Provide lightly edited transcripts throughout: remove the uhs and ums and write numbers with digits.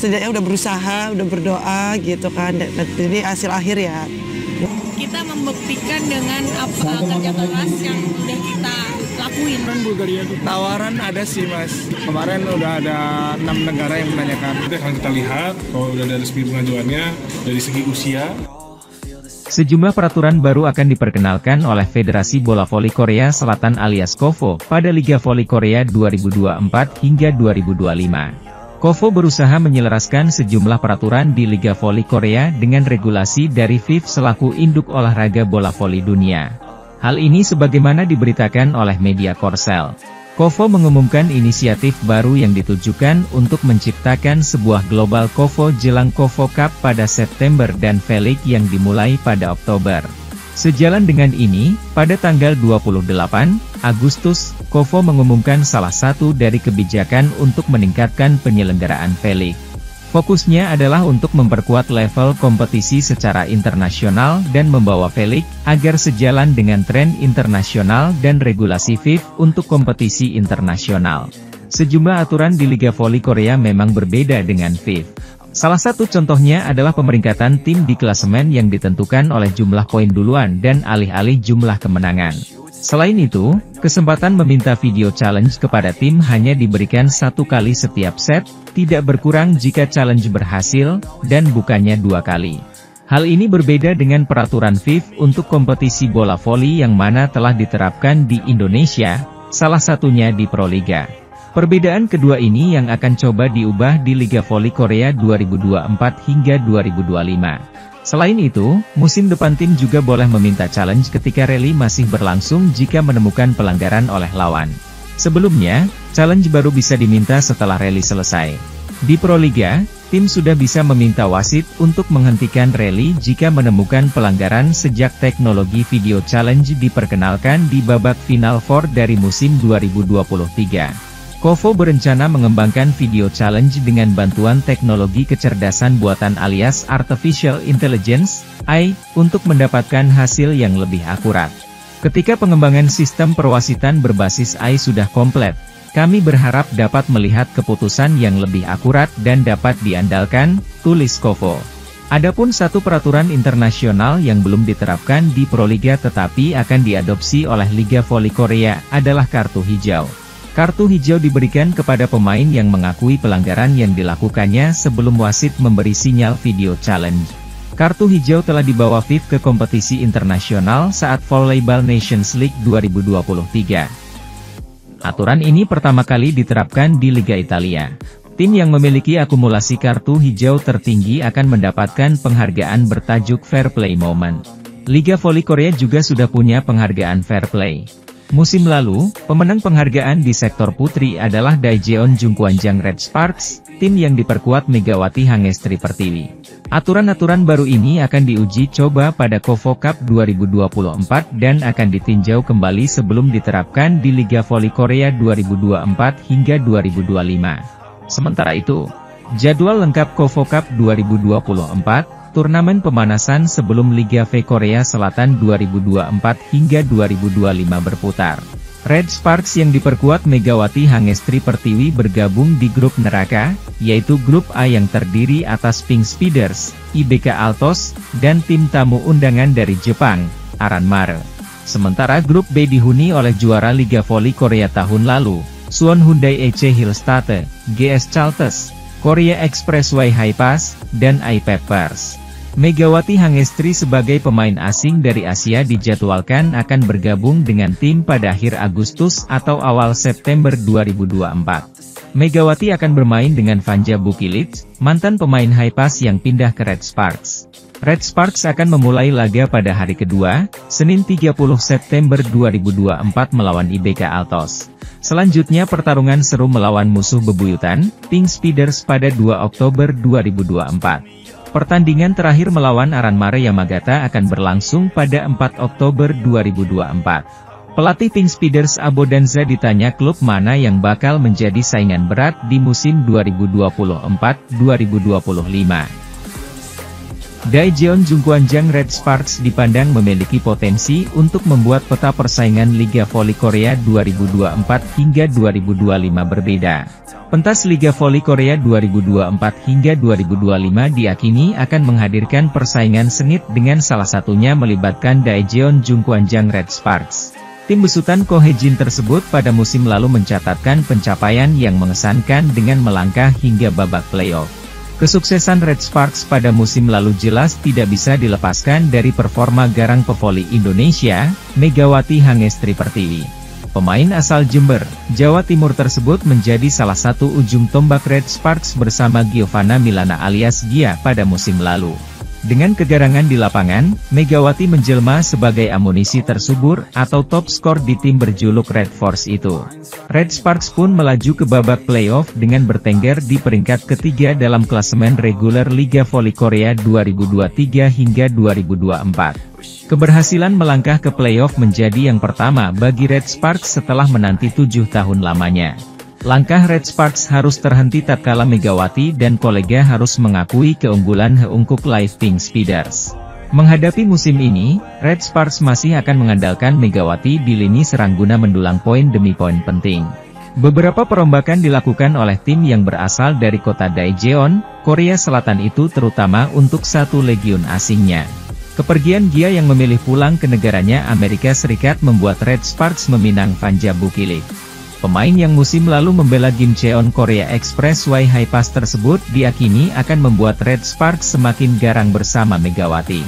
setidaknya udah berusaha, udah berdoa gitu kan. Dan ini hasil akhir ya. Kita membuktikan dengan apa kerja keras yang udah kita lakuin. Bulgaria itu tawaran ada sih Mas. Kemarin udah ada 6 negara yang menanyakan. Itu akan kita lihat kalau udah ada resmi pengajuannya dari segi usia. Sejumlah peraturan baru akan diperkenalkan oleh Federasi Bola Voli Korea Selatan alias KOVO pada Liga Voli Korea 2024 hingga 2025. KOVO berusaha menyelaraskan sejumlah peraturan di Liga Voli Korea dengan regulasi dari FIF selaku induk olahraga bola voli dunia. Hal ini sebagaimana diberitakan oleh media Korsel. KOVO mengumumkan inisiatif baru yang ditujukan untuk menciptakan sebuah global KOVO jelang KOVO Cup pada September dan V-League yang dimulai pada Oktober. Sejalan dengan ini, pada tanggal 28 Agustus, KOVO mengumumkan salah satu dari kebijakan untuk meningkatkan penyelenggaraan V-League. Fokusnya adalah untuk memperkuat level kompetisi secara internasional dan membawa V-League agar sejalan dengan tren internasional dan regulasi FIF untuk kompetisi internasional. Sejumlah aturan di Liga Voli Korea memang berbeda dengan FIF. Salah satu contohnya adalah pemeringkatan tim di klasemen yang ditentukan oleh jumlah poin duluan dan alih-alih jumlah kemenangan. Selain itu, kesempatan meminta video challenge kepada tim hanya diberikan 1 kali setiap set, tidak berkurang jika challenge berhasil, dan bukannya 2 kali. Hal ini berbeda dengan peraturan FIF untuk kompetisi bola voli yang mana telah diterapkan di Indonesia, salah satunya di Proliga. Perbedaan kedua ini yang akan coba diubah di Liga Voli Korea 2024 hingga 2025. Selain itu, musim depan tim juga boleh meminta challenge ketika rally masih berlangsung jika menemukan pelanggaran oleh lawan. Sebelumnya, challenge baru bisa diminta setelah rally selesai. Di Proliga, tim sudah bisa meminta wasit untuk menghentikan rally jika menemukan pelanggaran sejak teknologi video challenge diperkenalkan di babak Final Four dari musim 2023. KOVO berencana mengembangkan video challenge dengan bantuan teknologi kecerdasan buatan alias Artificial Intelligence, AI, untuk mendapatkan hasil yang lebih akurat. Ketika pengembangan sistem perwasitan berbasis AI sudah komplit, kami berharap dapat melihat keputusan yang lebih akurat dan dapat diandalkan, tulis KOVO. Adapun satu peraturan internasional yang belum diterapkan di Proliga tetapi akan diadopsi oleh Liga Voli Korea adalah kartu hijau. Kartu hijau diberikan kepada pemain yang mengakui pelanggaran yang dilakukannya sebelum wasit memberi sinyal video challenge. Kartu hijau telah dibawa FIF ke kompetisi internasional saat Volleyball Nations League 2023. Aturan ini pertama kali diterapkan di Liga Italia. Tim yang memiliki akumulasi kartu hijau tertinggi akan mendapatkan penghargaan bertajuk Fair Play Moment. Liga Voli Korea juga sudah punya penghargaan Fair Play. Musim lalu, pemenang penghargaan di sektor putri adalah Daejeon Jungkwanjang Red Sparks, tim yang diperkuat Megawati Hangestri Pertiwi. Aturan-aturan baru ini akan diuji coba pada KOVO Cup 2024 dan akan ditinjau kembali sebelum diterapkan di Liga Voli Korea 2024 hingga 2025. Sementara itu, jadwal lengkap KOVO Cup 2024, turnamen pemanasan sebelum Liga V Korea Selatan 2024 hingga 2025 berputar. Red Sparks yang diperkuat Megawati Hangestri Pertiwi bergabung di grup neraka, yaitu grup A yang terdiri atas Pink Speeders, IBK Altos, dan tim tamu undangan dari Jepang, Aran Mare. Sementara grup B dihuni oleh juara Liga Voli Korea tahun lalu, Suwon Hyundai EC Hillstate, GS Chaltes, Korea Expressway Highpass, dan iPeppers. Megawati Hangestri sebagai pemain asing dari Asia dijadwalkan akan bergabung dengan tim pada akhir Agustus atau awal September 2024. Megawati akan bermain dengan Vanja Bukilic, mantan pemain Highpass yang pindah ke Red Sparks. Red Sparks akan memulai laga pada hari kedua, Senin 30 September 2024 melawan IBK Altos. Selanjutnya pertarungan seru melawan musuh bebuyutan, Pink Speeders pada 2 Oktober 2024. Pertandingan terakhir melawan Aran Mare Yamagata akan berlangsung pada 4 Oktober 2024. Pelatih Pink Speeders Abo Danza ditanya klub mana yang bakal menjadi saingan berat di musim 2024-2025. Daejeon Jungkwanjang Red Sparks dipandang memiliki potensi untuk membuat peta persaingan Liga Voli Korea 2024 hingga 2025 berbeda. Pentas Liga Voli Korea 2024 hingga 2025 diyakini akan menghadirkan persaingan sengit dengan salah satunya melibatkan Daejeon Jungkwanjang Red Sparks. Tim besutan Ko Hae-jin tersebut pada musim lalu mencatatkan pencapaian yang mengesankan dengan melangkah hingga babak playoff. Kesuksesan Red Sparks pada musim lalu jelas tidak bisa dilepaskan dari performa garang pevoli Indonesia, Megawati Hangestri Pertiwi. Pemain asal Jember, Jawa Timur tersebut menjadi salah satu ujung tombak Red Sparks bersama Giovanna Milana alias Gia pada musim lalu. Dengan kegarangan di lapangan, Megawati menjelma sebagai amunisi tersubur atau top skor di tim berjuluk Red Force itu. Red Sparks pun melaju ke babak playoff dengan bertengger di peringkat ketiga dalam klasemen reguler Liga Voli Korea 2023 hingga 2024. Keberhasilan melangkah ke playoff menjadi yang pertama bagi Red Sparks setelah menanti 7 tahun lamanya. Langkah Red Sparks harus terhenti tatkala Megawati dan kolega harus mengakui keunggulan Heungkuk Live Pink Speeders. Menghadapi musim ini, Red Sparks masih akan mengandalkan Megawati di lini serang guna mendulang poin demi poin penting. Beberapa perombakan dilakukan oleh tim yang berasal dari kota Daejeon, Korea Selatan itu terutama untuk satu legiun asingnya. Kepergian Gia yang memilih pulang ke negaranya Amerika Serikat membuat Red Sparks meminang Vanja Bukilik. Pemain yang musim lalu membela Kim Cheon Korea Express Y High Pass tersebut diakini akan membuat Red Sparks semakin garang bersama Megawati.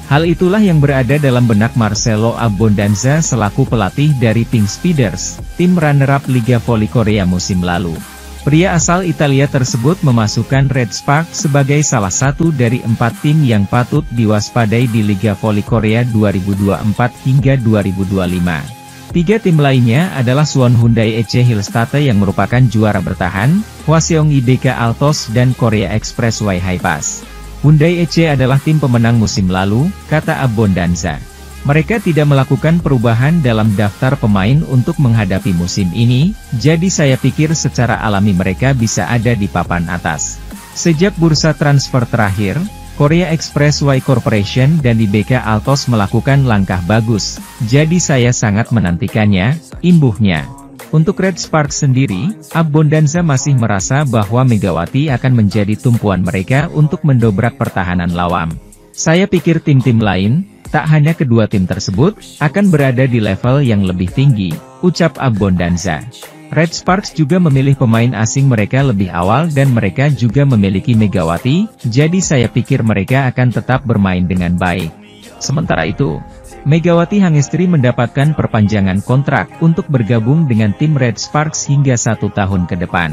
Hal itulah yang berada dalam benak Marcelo Abbondanza selaku pelatih dari Pink Speeders, tim runner-up Liga Voli Korea musim lalu. Pria asal Italia tersebut memasukkan Red Sparks sebagai salah satu dari 4 tim yang patut diwaspadai di Liga Voli Korea 2024 hingga 2025. 3 tim lainnya adalah Suwon Hyundai EC Hillstate yang merupakan juara bertahan, Hwaseong IBK Altos dan Korea Express Y High Pass. Hyundai EC adalah tim pemenang musim lalu, kata Abbondanza. Mereka tidak melakukan perubahan dalam daftar pemain untuk menghadapi musim ini, jadi saya pikir secara alami mereka bisa ada di papan atas. Sejak bursa transfer terakhir, Korea Express Y Corporation dan IBK Altos melakukan langkah bagus, jadi saya sangat menantikannya, imbuhnya. Untuk Red Sparks sendiri, Abbondanza masih merasa bahwa Megawati akan menjadi tumpuan mereka untuk mendobrak pertahanan lawam. Saya pikir tim-tim lain, tak hanya kedua tim tersebut, akan berada di level yang lebih tinggi, ucap Abbondanza. Red Sparks juga memilih pemain asing mereka lebih awal dan mereka juga memiliki Megawati, jadi saya pikir mereka akan tetap bermain dengan baik. Sementara itu, Megawati Hangestri mendapatkan perpanjangan kontrak untuk bergabung dengan tim Red Sparks hingga 1 tahun ke depan.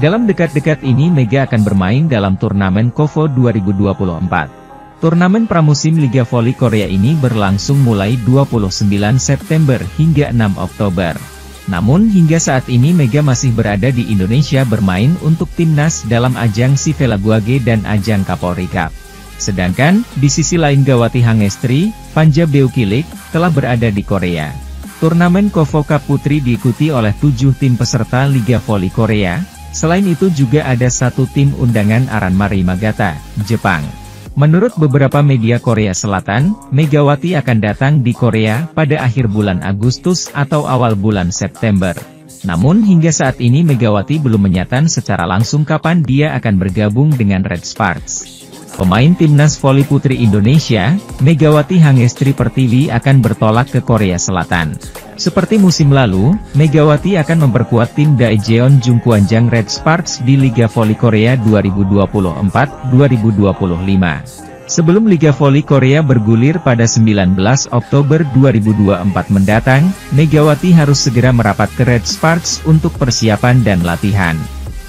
Dalam dekat-dekat ini Mega akan bermain dalam turnamen KOVO 2024. Turnamen pramusim Liga Voli Korea ini berlangsung mulai 29 September hingga 6 Oktober. Namun hingga saat ini Mega masih berada di Indonesia bermain untuk timnas dalam ajang Sivela Guage dan ajang Kapolri Cup. Sedangkan, di sisi lain Gawati Hangestri, Vanja Bukilik, telah berada di Korea. Turnamen KOVO Cup Putri diikuti oleh 7 tim peserta Liga Voli Korea, selain itu juga ada 1 tim undangan Aranmari Magata, Jepang. Menurut beberapa media Korea Selatan, Megawati akan datang di Korea pada akhir bulan Agustus atau awal bulan September. Namun hingga saat ini Megawati belum menyatakan secara langsung kapan dia akan bergabung dengan Red Sparks. Pemain timnas voli putri Indonesia, Megawati Hangestri Pertiwi akan bertolak ke Korea Selatan. Seperti musim lalu, Megawati akan memperkuat tim Daejeon Jungkwanjang Red Sparks di Liga Voli Korea 2024-2025. Sebelum Liga Voli Korea bergulir pada 19 Oktober 2024 mendatang, Megawati harus segera merapat ke Red Sparks untuk persiapan dan latihan.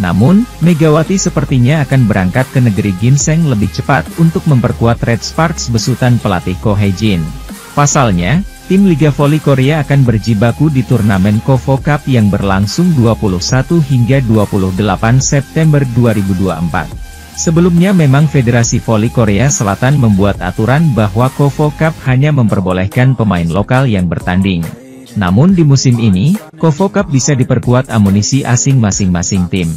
Namun, Megawati sepertinya akan berangkat ke negeri ginseng lebih cepat untuk memperkuat Red Sparks besutan pelatih Ko Hae-jin. Pasalnya, tim Liga Voli Korea akan berjibaku di turnamen KOVO Cup yang berlangsung 21 hingga 28 September 2024. Sebelumnya memang Federasi Voli Korea Selatan membuat aturan bahwa KOVO Cup hanya memperbolehkan pemain lokal yang bertanding. Namun di musim ini, KOVO Cup bisa diperkuat amunisi asing masing-masing tim.